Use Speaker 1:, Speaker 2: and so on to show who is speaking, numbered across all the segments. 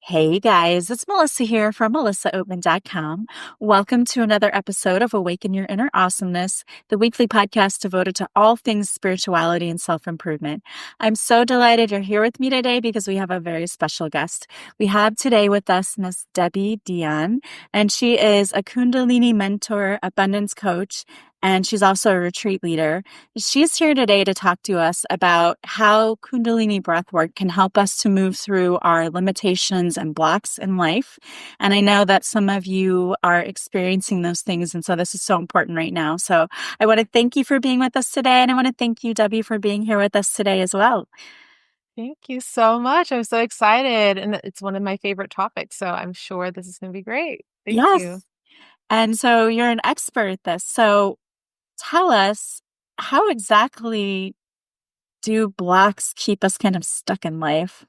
Speaker 1: Hey guys, it's Melissa here from melissaoatman.com. Welcome to another episode of Awaken Your Inner Awesomeness, the weekly podcast devoted to all things spirituality and self-improvement. I'm so delighted you're here with me today because we have a very special guest. We have today with us Miss Debbie Dhyan, and she is a Kundalini mentor, abundance coach, and she's also a retreat leader. She's here today to talk to us about how Kundalini Breathwork can help us to move through our limitations and blocks in life. And I know that some of you are experiencing those things. And so this is so important right now. So I want to thank you for being with us today. And I want to thank you, Debbie, for being here with us today as well.
Speaker 2: Thank you so much. I'm so excited. And it's one of my favorite topics. So I'm sure this is going to be great. Thank you.
Speaker 1: Yes. And so you're an expert at this. So tell us, how exactly do blocks keep us kind of stuck in life?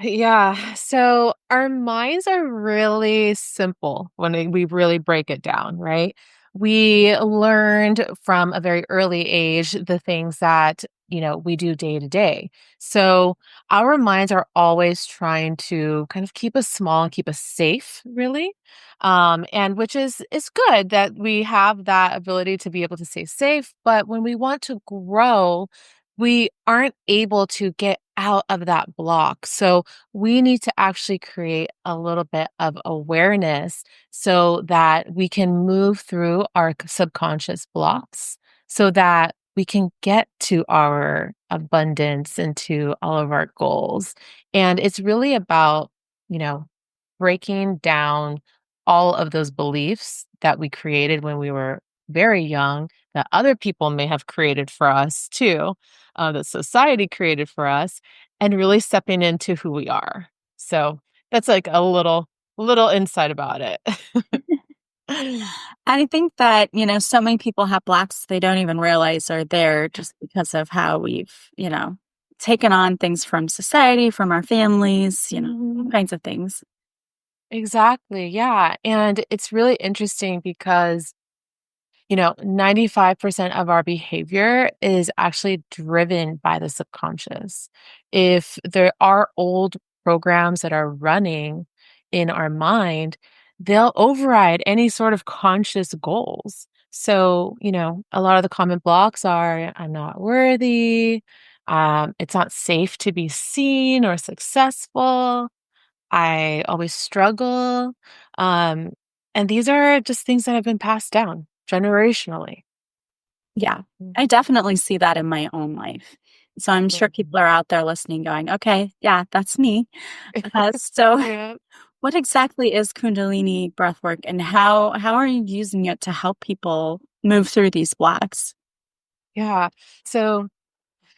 Speaker 2: Yeah. So our minds are really simple when we really break it down, right? We learned from a very early age the things that, we do day to day. So our minds are always trying to kind of keep us small and keep us safe, really. And which is good that we have that ability to be able to stay safe. But when we want to grow, we aren't able to get out of that block. So we need to actually create a little bit of awareness so that we can move through our subconscious blocks so that we can get to our abundance and to all of our goals. And it's really about, you know, breaking down all of those beliefs that we created when we were very young that other people may have created for us too, that society created for us, and really stepping into who we are. So that's like a little insight about it.
Speaker 1: I think that, so many people have blocks they don't even realize are there just because of how we've, taken on things from society, from our families, all kinds of things.
Speaker 2: Exactly. Yeah. And it's really interesting because 95% of our behavior is actually driven by the subconscious. If there are old programs that are running in our mind, they'll override any sort of conscious goals. So, a lot of the common blocks are I'm not worthy, it's not safe to be seen or successful, I always struggle. Um, and these are just things that have been passed down generationally.
Speaker 1: Yeah,
Speaker 2: Mm.
Speaker 1: I definitely see that in my own life. So I'm sure
Speaker 2: Mhm.
Speaker 1: people are out there listening going, okay, yeah, that's me. So
Speaker 2: Yeah.
Speaker 1: what exactly is Kundalini breathwork and how are you using it to help people move through these blocks?
Speaker 2: Yeah. So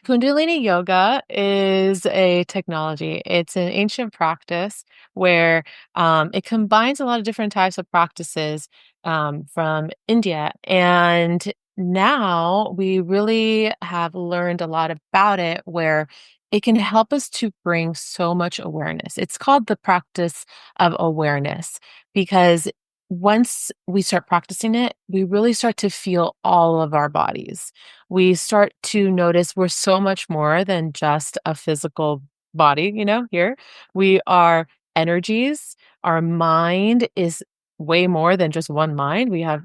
Speaker 2: Kundalini yoga is a technology. It's an ancient practice where it combines a lot of different types of practices from India. And now we really have learned a lot about it where it can help us to bring so much awareness. It's called the practice of awareness because once we start practicing it, we really start to feel all of our bodies. We start to notice we're so much more than just a physical body, here. We are energies. Our mind is way more than just one mind. We have,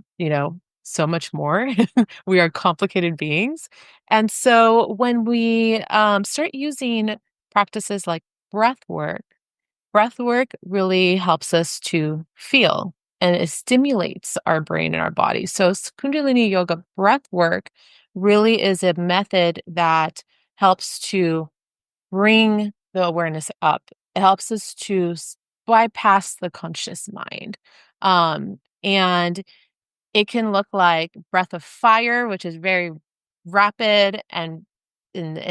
Speaker 2: so much more. We are complicated beings. And so when we start using practices like breath work, breath work really helps us to feel and it stimulates our brain and our body. So Kundalini yoga breath work really is a method that helps to bring the awareness up. It helps us to bypass the conscious mind. And it can look like breath of fire, which is very rapid and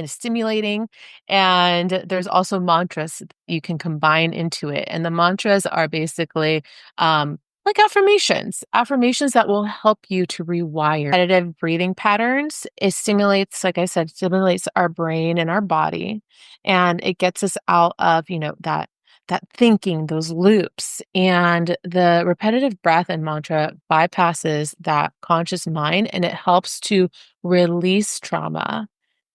Speaker 2: stimulating. And there's also mantras you can combine into it. And the mantras are basically like affirmations that will help you to rewire repetitive breathing patterns. It stimulates, like I said, stimulates our brain and our body. And it gets us out of, that thinking, those loops. And the repetitive breath and mantra bypasses that conscious mind and it helps to release trauma.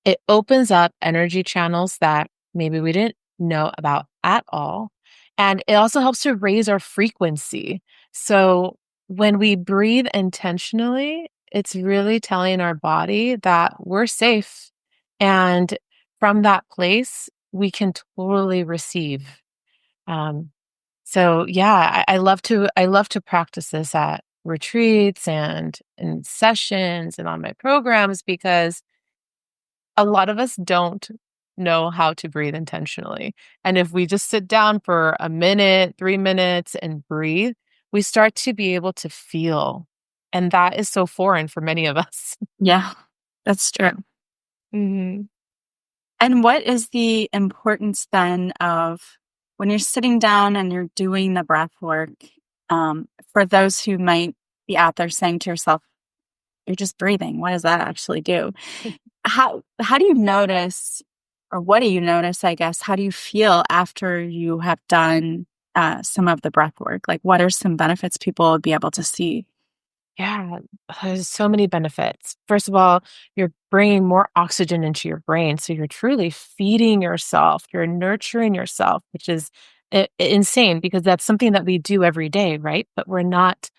Speaker 2: It opens up energy channels that maybe we didn't know about at all. And it also helps to raise our frequency. So when we breathe intentionally, it's really telling our body that we're safe. And from that place, we can totally receive. Um, so yeah, I love to practice this at retreats and in sessions and on my programs because a lot of us don't know how to breathe intentionally. And if we just sit down for a minute, 3 minutes and breathe, we start to be able to feel. And that is so foreign for many of us.
Speaker 1: Yeah, that's true.
Speaker 2: Mhm.
Speaker 1: And what is the importance then of when you're sitting down and you're doing the breath work, for those who might be out there saying to yourself, you're just breathing. What does that actually do? How do you notice, or what do you notice, I guess? How do you feel after you have done some of the breath work? Like, what are some benefits people would be able to see?
Speaker 2: Yeah, there's so many benefits. First of all, you're bringing more oxygen into your brain. So you're truly feeding yourself, you're nurturing yourself, which is insane because that's something that we do every day, right? But we're not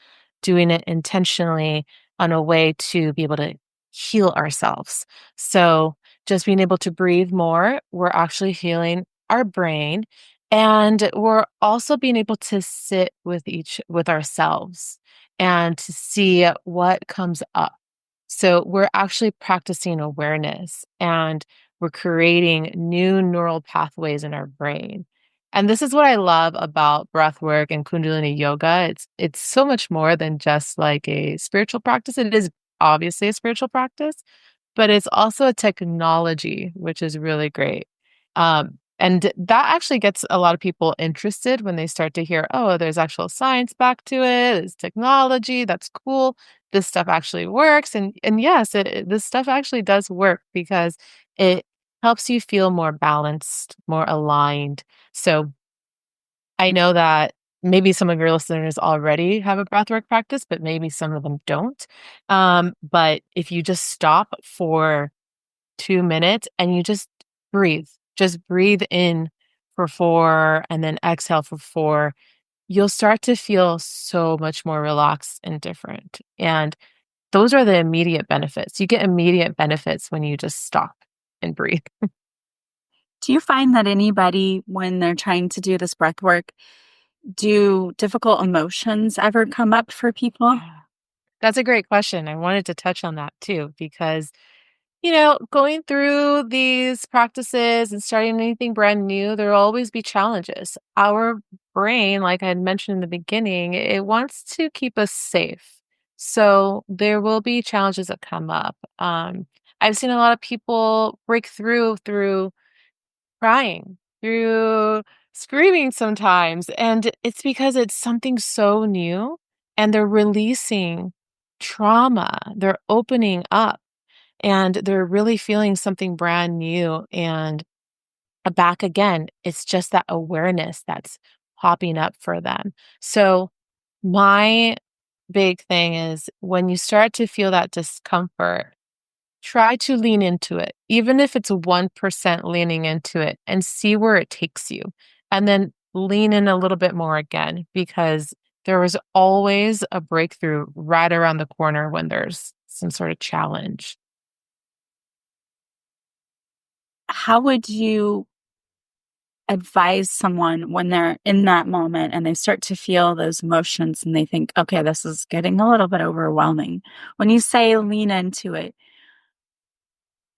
Speaker 2: doing it intentionally on a way to be able to heal ourselves. So just being able to breathe more, we're actually healing our brain. And we're also being able to sit with ourselves and to see what comes up. So we're actually practicing awareness and we're creating new neural pathways in our brain. And this is what I love about breath work and Kundalini yoga. It's so much more than just like a spiritual practice. It is obviously a spiritual practice, but it's also a technology, which is really great. And that actually gets a lot of people interested when they start to hear, oh, there's actual science back to it. It's technology. That's cool. This stuff actually works. And yes, this stuff actually does work because it helps you feel more balanced, more aligned. So I know that maybe some of your listeners already have a breathwork practice, but maybe some of them don't. But if you just stop for 2 minutes and you just breathe in for 4 and then exhale for 4, you'll start to feel so much more relaxed and different. And those are the immediate benefits. You get immediate benefits when you just stop and breathe.
Speaker 1: Do you find that anybody, when they're trying to do this breath work, do difficult emotions ever come up for people?
Speaker 2: Yeah. That's a great question. I wanted to touch on that too, because going through these practices and starting anything brand new, there will always be challenges. Our brain, like I had mentioned in the beginning, it wants to keep us safe. So there will be challenges that come up. I've seen a lot of people break through crying, through screaming sometimes. And it's because it's something so new and they're releasing trauma. They're opening up and they're really feeling something brand new and back again. It's just that awareness that's popping up for them. So, my big thing is when you start to feel that discomfort, try to lean into it, even if it's 1% leaning into it and see where it takes you. And then lean in a little bit more again, because there is always a breakthrough right around the corner when there's some sort of challenge.
Speaker 1: How would you advise someone when they're in that moment and they start to feel those emotions and they think, okay, this is getting a little bit overwhelming? When you say lean into it,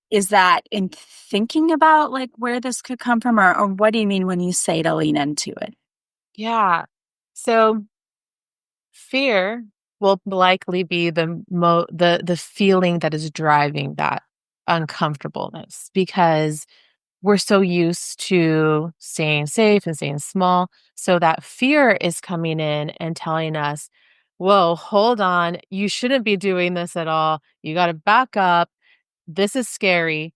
Speaker 1: is that in thinking about like where this could come from, or what do you mean when you say to lean into it?
Speaker 2: Yeah. So fear will likely be the feeling that is driving that uncomfortableness because we're so used to staying safe and staying small. So that fear is coming in and telling us, whoa, hold on, you shouldn't be doing this at all. You got to back up. This is scary.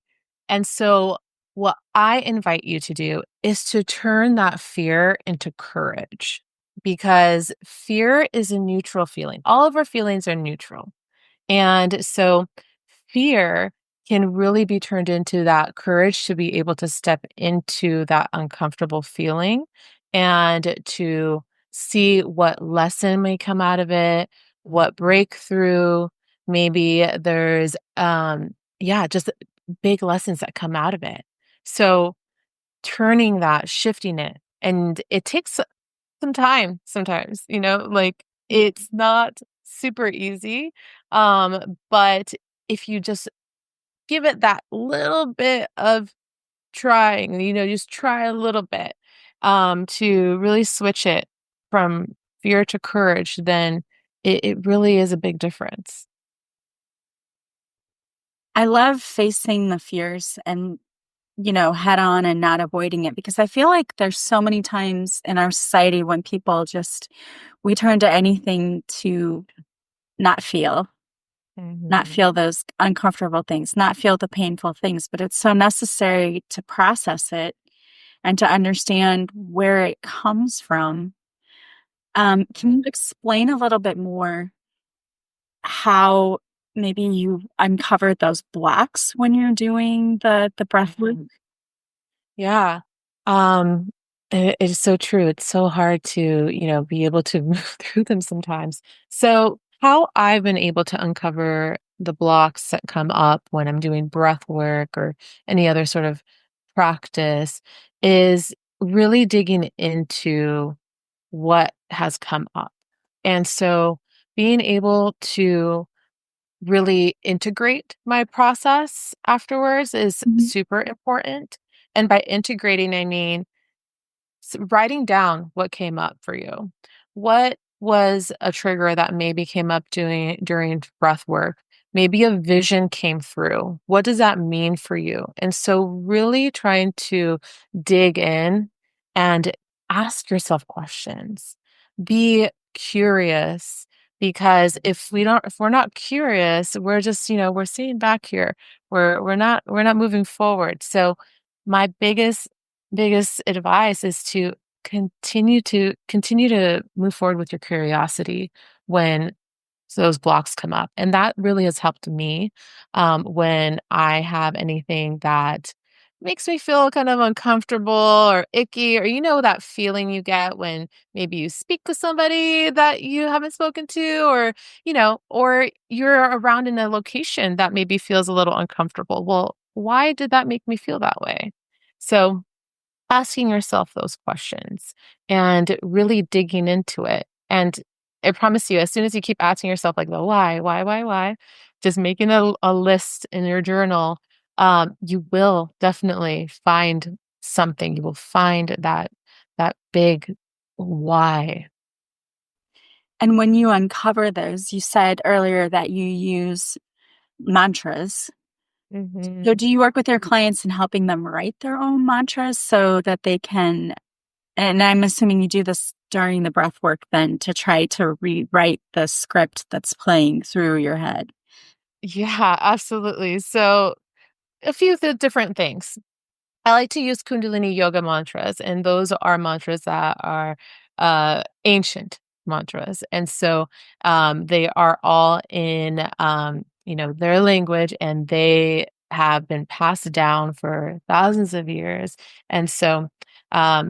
Speaker 2: And so, what I invite you to do is to turn that fear into courage because fear is a neutral feeling. All of our feelings are neutral. And so, fear can really be turned into that courage to be able to step into that uncomfortable feeling and to see what lesson may come out of it, what breakthrough, maybe there's, yeah, just big lessons that come out of it. So turning that, shifting it, and it takes some time sometimes, like it's not super easy. But if you just give it that little bit of trying, just try a little bit, to really switch it from fear to courage, then it really is a big difference.
Speaker 1: I love facing the fears and, head on and not avoiding it because I feel like there's so many times in our society when people just, we turn to anything to not feel, not
Speaker 2: Mhm.
Speaker 1: feel those uncomfortable things, not feel the painful things, but it's so necessary to process it and to understand where it comes from. Can you explain a little bit more how maybe you uncovered those blocks when you're doing the breath work?
Speaker 2: Yeah. Um, it is so true. It's so hard to, be able to move through them sometimes. So, how I've been able to uncover the blocks that come up when I'm doing breath work or any other sort of practice is really digging into what has come up. And so being able to really integrate my process afterwards is
Speaker 1: Mhm.
Speaker 2: super important. And by integrating, I mean writing down what came up for you. What was a trigger that maybe came up during breath work? Maybe a vision came through. What does that mean for you? And so really trying to dig in and ask yourself questions. Be curious, because if we're not curious, we're just, we're sitting back here. We're not moving forward. So my biggest advice is to continue to move forward with your curiosity when those blocks come up. And that really has helped me, when I have anything that makes me feel kind of uncomfortable or icky, or that feeling you get when maybe you speak with somebody that you haven't spoken to, or you're around in a location that maybe feels a little uncomfortable. Well, why did that make me feel that way? So asking yourself those questions and really digging into it. And I promise you, as soon as you keep asking yourself like the why, just making a list in your journal, you will definitely find something. You will find that big why.
Speaker 1: And when you uncover those, you said earlier that you use mantras. So
Speaker 2: Mhm.
Speaker 1: do you work with your clients in helping them write their own mantras so that they can, and I'm assuming you do this during the breath work then to try to rewrite the script that's playing through your head?
Speaker 2: Yeah, absolutely. So a few different things. I like to use Kundalini yoga mantras, and those are mantras that are ancient mantras. And so they are all in, their language, and they have been passed down for thousands of years. And so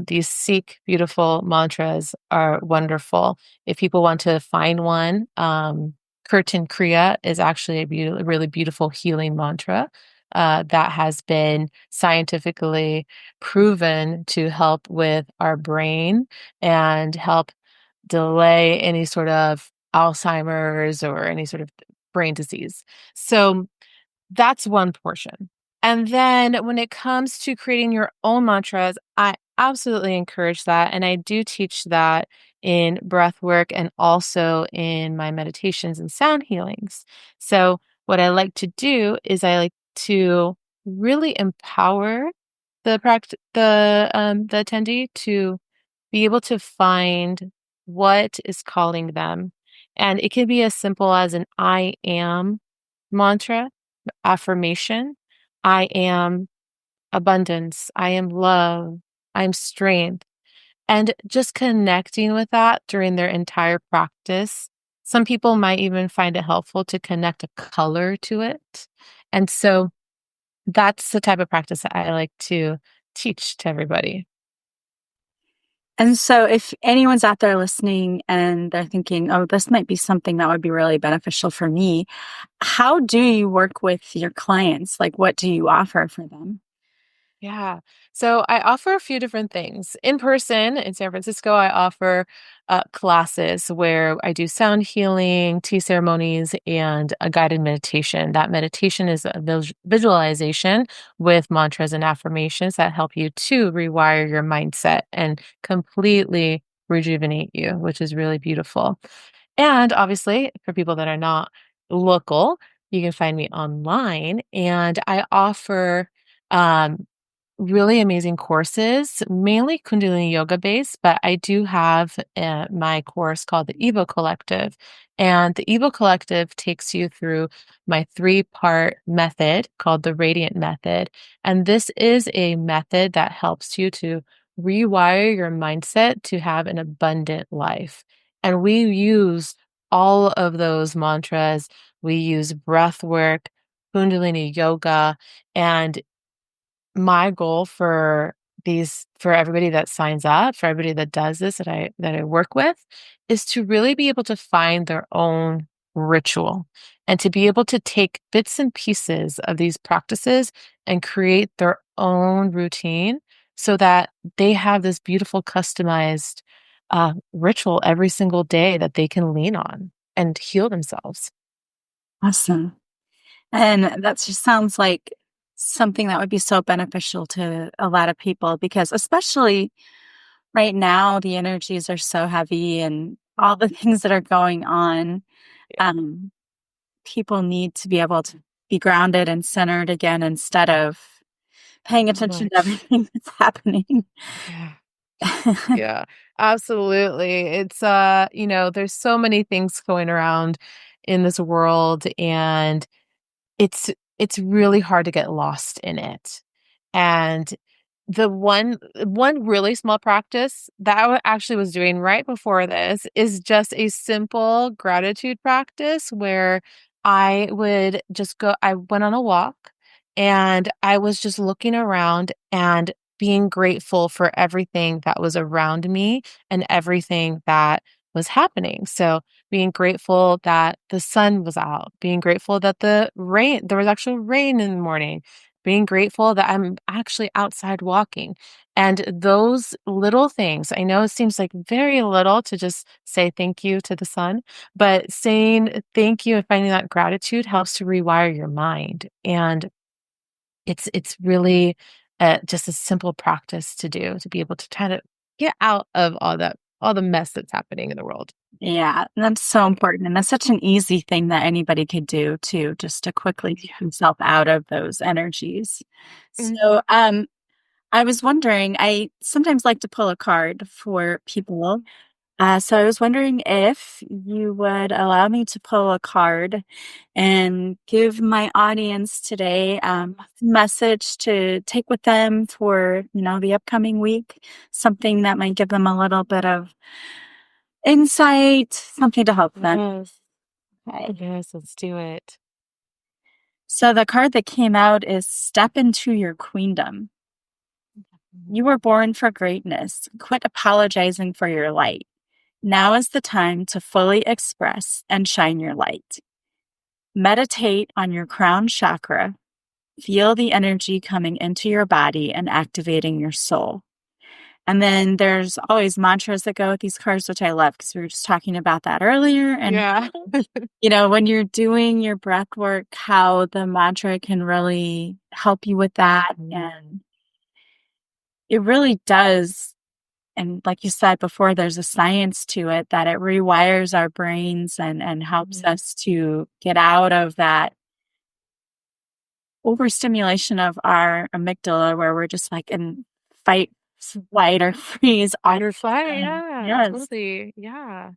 Speaker 2: these Sikh beautiful mantras are wonderful. If people want to find one, Kirtan Kriya is actually a really beautiful healing mantra that has been scientifically proven to help with our brain and help delay any sort of Alzheimer's or any sort of brain disease. So that's one portion. And then when it comes to creating your own mantras, I absolutely encourage that. And I do teach that in breath work and also in my meditations and sound healings. So, what I like to do is I like to really empower the attendee to be able to find what is calling them. And it can be as simple as an I am mantra, affirmation. I am abundance. I am love. I'm strength. And just connecting with that during their entire practice. Some people might even find it helpful to connect a color to it. And so that's the type of practice that I like to teach to everybody.
Speaker 1: And so if anyone's out there listening and they're thinking, oh, this might be something that would be really beneficial for me, how do you work with your clients? Like, what do you offer for them?
Speaker 2: Yeah. So I offer a few different things. In person in San Francisco, I offer classes where I do sound healing, tea ceremonies, and a guided meditation. That meditation is a visualization with mantras and affirmations that help you to rewire your mindset and completely rejuvenate you, which is really beautiful. And obviously, for people that are not local, you can find me online, and I offer um, really amazing courses, mainly Kundalini yoga based, but I do have my course called the Evo Collective. And the Evo Collective takes you through my 3-part method called the Radiant Method. And this is a method that helps you to rewire your mindset to have an abundant life. And we use all of those mantras. We use breath work, Kundalini yoga, and my goal for everybody that signs up, for everybody that does this that I work with, is to really be able to find their own ritual and to be able to take bits and pieces of these practices and create their own routine so that they have this beautiful customized ritual every single day that they can lean on and heal themselves.
Speaker 1: Awesome. And that just sounds like something that would be so beneficial to a lot of people because, especially right now, the energies are so heavy and all the things that are going on.
Speaker 2: Yeah,
Speaker 1: Um, People need to be able to be grounded and centered again instead of paying
Speaker 2: so
Speaker 1: attention to
Speaker 2: much.
Speaker 1: everything that's happening.
Speaker 2: Yeah. Yeah, absolutely. It's there's so many things going around in this world, and it's it's really hard to get lost in it. And the one really small practice that actually was doing right before this is just a simple gratitude practice where I went on a walk and I was just looking around and being grateful for everything that was around me and everything that was happening. So being grateful that the sun was out, being grateful that there was actual rain in the morning, being grateful that I'm actually outside walking. And those little things, I know it seems like very little to just say thank you to the sun, but saying thank you and finding that gratitude helps to rewire your mind. And it's really just a simple practice to do to be able to kind of get out of all the mess that's happening in the world.
Speaker 1: Yeah, that's so important. And that's such an easy thing that anybody could do too, just to quickly get himself out of those energies.
Speaker 2: Mhm.
Speaker 1: So, I was wondering, I sometimes like to pull a card for people. So I was wondering if you would allow me to pull a card and give my audience today a message to take with them for, the upcoming week, something that might give them a little bit of insight, something to help them.
Speaker 2: Yes.
Speaker 1: Okay.
Speaker 2: Yes, let's do it.
Speaker 1: So the card that came out is Step into Your Queendom. You were born for greatness. Quit apologizing for your light. Now is the time to fully express and shine your light. Meditate on your crown chakra. Feel the energy coming into your body and activating your soul. And then there's always mantras that go with these cards, which I love because we were just talking about that earlier. And,
Speaker 2: Yeah.
Speaker 1: when you're doing your breath work, how the mantra can really help you with that. And it really does. And like you said before, there's a science to it that it rewires our brains and helps
Speaker 2: Mhm.
Speaker 1: us to get out of that overstimulation of our amygdala where we're just like in fight, flight, or freeze all
Speaker 2: Fight or
Speaker 1: the
Speaker 2: flight,
Speaker 1: time.
Speaker 2: yeah,
Speaker 1: Yes.
Speaker 2: totally, yeah.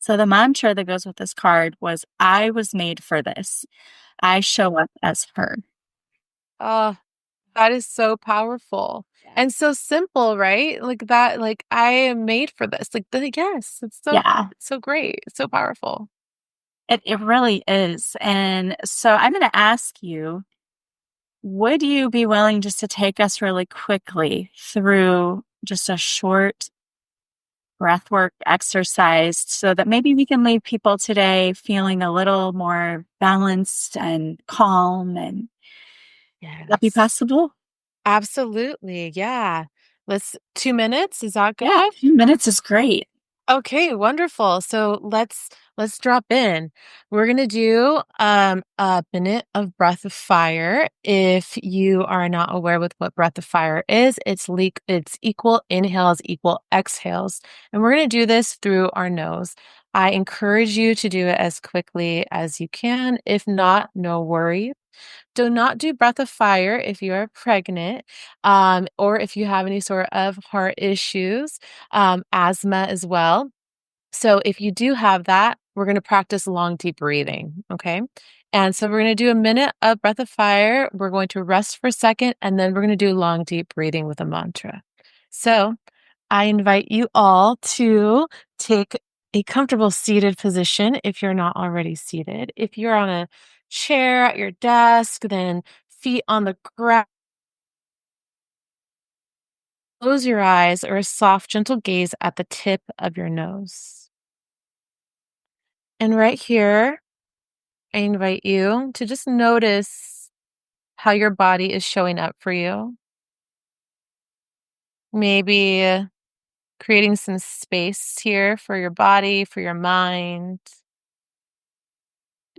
Speaker 1: So the mantra that goes with this card was, I was made for this. I show up as her.
Speaker 2: Oh, that is so powerful and so simple, right? Like that, like, I am made for this. Like, yes,
Speaker 1: Yeah,
Speaker 2: it's so great, it's so powerful.
Speaker 1: it really is. And so I'm going to ask you, would you be willing just to take us really quickly through just a short breathwork exercise so that maybe we can leave people today feeling a little more balanced and calm. And would that be
Speaker 2: Yes.
Speaker 1: possible?
Speaker 2: Absolutely, yeah. Let's 2 minutes, is that
Speaker 1: Yeah,
Speaker 2: good?
Speaker 1: 2 minutes is great.
Speaker 2: Okay, wonderful. So let's drop in. We're gonna do a minute of breath of fire. If you are not aware with what breath of fire is, it's equal inhales, equal exhales. And we're gonna do this through our nose. I encourage you to do it as quickly as you can. If not, no worries. Do not do breath of fire if you are pregnant, or if you have any sort of heart issues, asthma as well. So if you do have that, we're going to practice long, deep breathing. Okay. And so we're going to do a minute of breath of fire. We're going to rest for a second, and then we're going to do long, deep breathing with a mantra. So I invite you all to take a comfortable seated position if you're not already seated. If you're on a chair at your desk, then feet on the ground. Close your eyes or a soft, gentle gaze at the tip of your nose. And right here, I invite you to just notice how your body is showing up for you. Maybe creating some space here for your body, for your mind.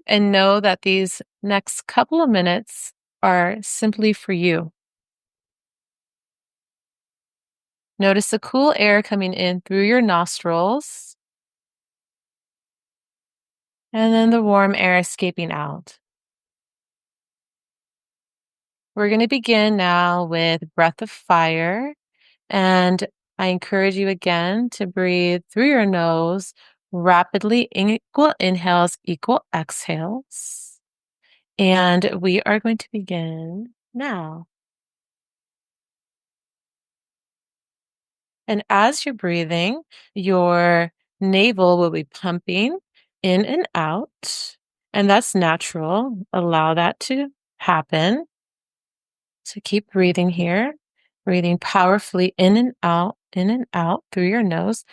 Speaker 2: And know that these next couple of minutes are simply for you. Notice the cool air coming in through your nostrils and then the warm air escaping out. We're going to begin now with breath of fire. And I encourage you again to breathe through your nose rapidly, equal inhales, equal exhales. And we are going to begin now. And as you're breathing, your navel will be pumping in and out. And that's natural. Allow that to happen. So keep breathing here, breathing powerfully in and out through your nose.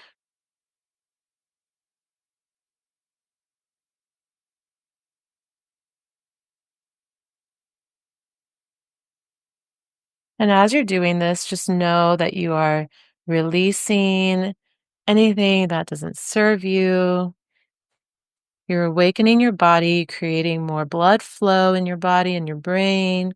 Speaker 2: And as you're doing this, just know that you are releasing anything that doesn't serve you. You're awakening your body, creating more blood flow in your body and your brain.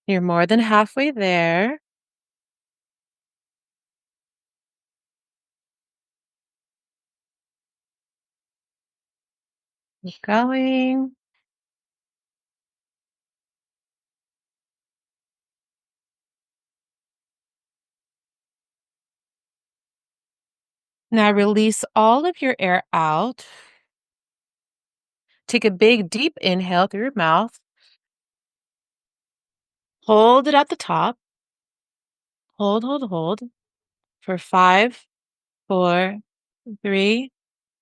Speaker 2: You're more than halfway there. Keep going. Now release all of your air out. Take a big, deep inhale through your mouth. Hold it at the top. Hold, hold, hold for 5, 4, 3,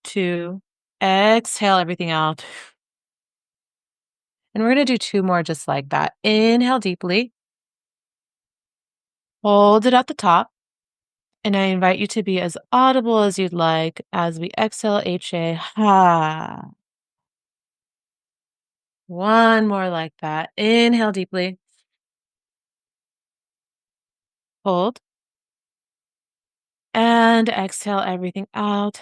Speaker 2: 2. Exhale everything out. And we're going to do 2 more just like that. Inhale deeply. Hold it at the top. And I invite you to be as audible as you'd like as we exhale HA. Ha. One more like that. Inhale deeply. Hold. And exhale everything out.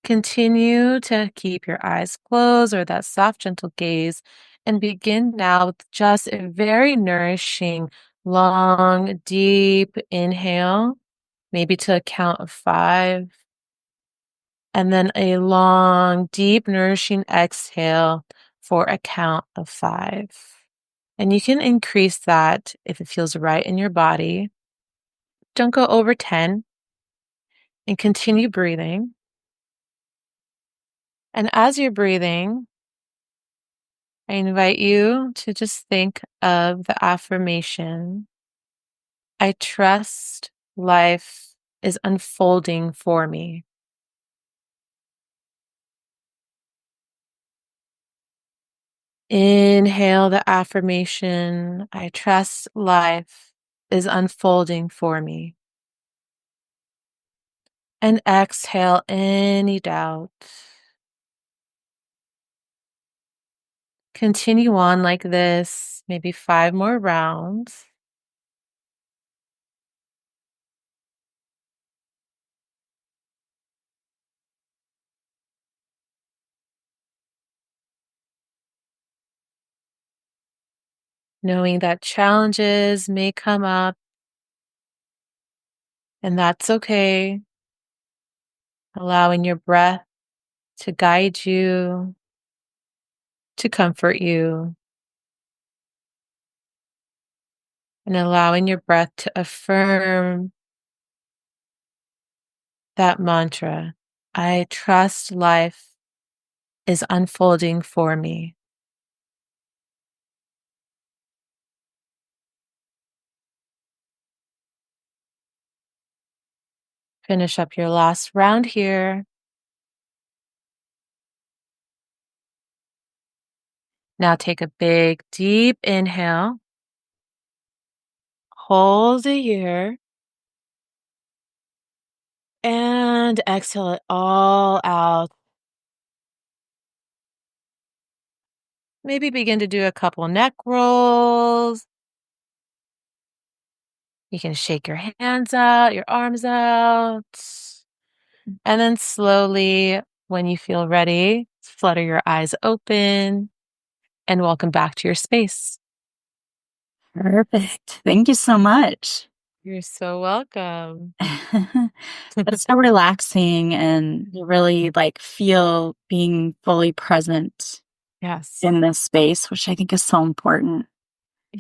Speaker 2: Continue to keep your eyes closed or that soft, gentle gaze. And begin now with just a very nourishing, long, deep inhale, maybe to a count of 5. And then a long, deep, nourishing exhale for a count of 5. And you can increase that if it feels right in your body. Don't go over 10 and continue breathing. And as you're breathing, I invite you to just think of the affirmation: I trust life is unfolding for me. Inhale the affirmation, I trust life is unfolding for me. And exhale any doubt. Continue on like this, maybe 5 more rounds. Knowing that challenges may come up, and that's okay. Allowing your breath to guide you, to comfort you, and allowing your breath to affirm that mantra. I trust life is unfolding for me. Finish up your last round here. Now take a big, deep inhale. Hold it here. And exhale it all out. Maybe begin to do a couple neck rolls. You can shake your hands out, your arms out. And then slowly, when you feel ready, flutter your eyes open and welcome back to your space.
Speaker 1: Perfect. Thank you so much.
Speaker 2: You're so welcome.
Speaker 1: It's so relaxing, and you really like feel being fully present
Speaker 2: Yes.
Speaker 1: in this space, which I think is so important.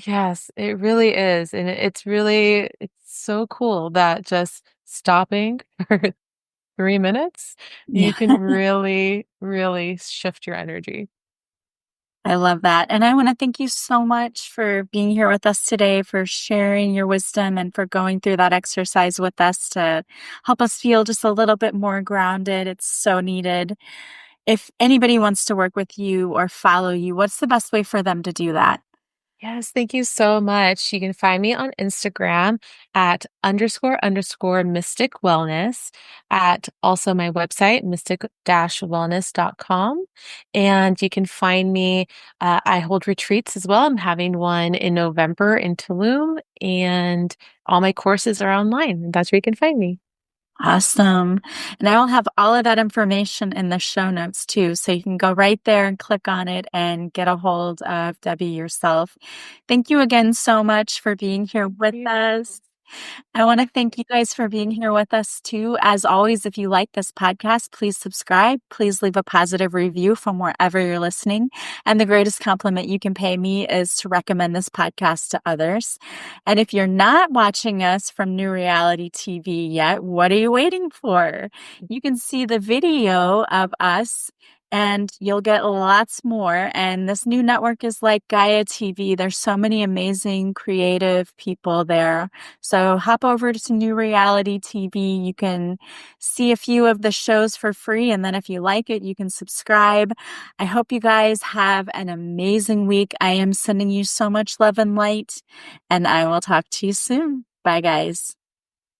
Speaker 2: Yes, it really is. And it's so cool that just stopping for 3 minutes, you
Speaker 1: Yeah.
Speaker 2: can really, really shift your energy.
Speaker 1: I love that. And I want to thank you so much for being here with us today, for sharing your wisdom, and for going through that exercise with us to help us feel just a little bit more grounded. It's so needed. If anybody wants to work with you or follow you, what's the best way for them to do that?
Speaker 2: Yes, thank you so much. You can find me on Instagram at __ mystic wellness, at also my website, mystic-wellness.com. And you can find me, I hold retreats as well. I'm having one in November in Tulum, and all my courses are online. And that's where you can find me.
Speaker 1: Awesome. And I will have all of that information in the show notes too. So you can go right there and click on it and get a hold of Debbie yourself. Thank you again so much for being here with us. I want to thank you guys for being here with us too. As always, if you like this podcast, please subscribe. Please leave a positive review from wherever you're listening. And the greatest compliment you can pay me is to recommend this podcast to others. And if you're not watching us from New Reality TV yet, what are you waiting for? You can see the video of us, and you'll get lots more. And this new network is like Gaia TV. There's so many amazing, creative people there. So hop over to New Reality TV. You can see a few of the shows for free. And then if you like it, you can subscribe. I hope you guys have an amazing week. I am sending you so much love and light, and I will talk to you soon. Bye, guys.